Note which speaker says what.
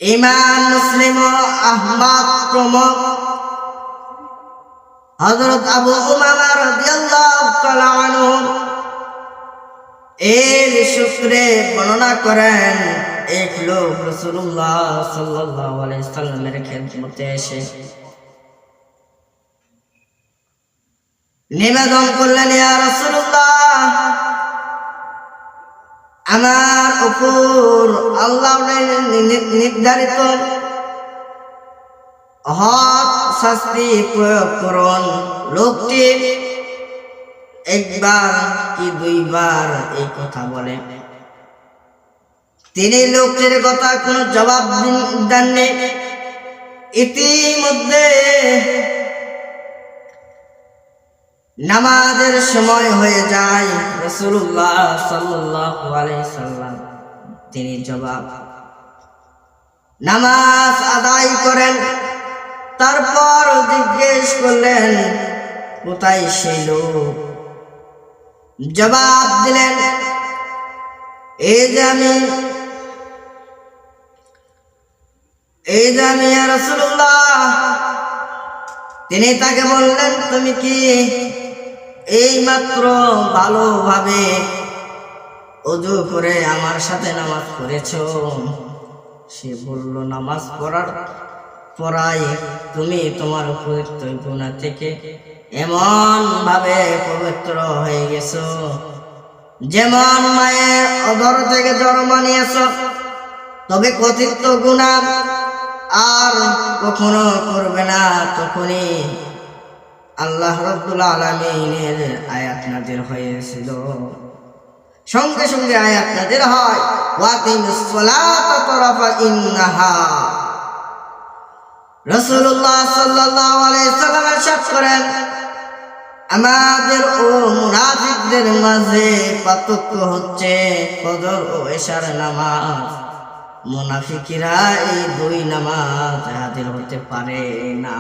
Speaker 1: ইমাম মুসলিম ও আহমদ প্রমুখ হযরত আবু উমামা রাদিয়াল্লাহু তাআলা আনহু এর সূত্রে বর্ণনা করেন, এক লোক রাসূলুল্লাহ সাল্লাল্লাহু আলাইহি সাল্লামের খেদমতে এসে নিবেদন করলেন, ইয়া রাসূলুল্লাহ, আমার উপর আল্লাহর নির্ধারিত হক শাস্তি প্রয়োগ করুন। লোকটি একবার কি দুইবার এই কথা বলে। তিনি লোকটির কথা কোনো জবাব দেননি। ইতিমধ্যে নামাজের সময় হয়ে যায়। রাসূলুল্লাহ সাল্লাল্লাহু আলাইহি সাল্লাম তিনি নামাজ আদায় করেন। তারপর জিজ্ঞেস করলেন, কোথায় সেই লোক? জবাব দিলেন, এই যে আমি ইয়া রাসূলুল্লাহ। তিনি তাকে বললেন, তুমি কি এই মাত্র ভালোভাবে ওযু করে আমার সাথে নামাজ পড়েছো? সে বলল, নামাজ পড়ার পরাই তুমি তোমার পবিত্র গুনাহ থেকে এমন ভাবে পবিত্র হয়ে গেছো, যেমন মায়ের উদর থেকে জন্ম নিয়েছো। তবে কথিত গুনাহ আর কখনো করবে না। তখনই আল্লাহ রাব্বুল আলামিনের আয়াত নাযিল হয়েছিল। সঙ্গে সঙ্গে আয়াত নাযিল হয়, ওয়াকিমুস সালাতা তারাফা ইন্নাহা। রাসূলুল্লাহ সাল্লাল্লাহু আলাইহি সাল্লাম ইরশাদ করেন, আমাদের ও মুনাফিকদের মাঝে পার্থক্য হচ্ছে ফজর ও এশার নামাজ। মুনাফিকরা এই দুই নামাজ হাজির হতে পারে না।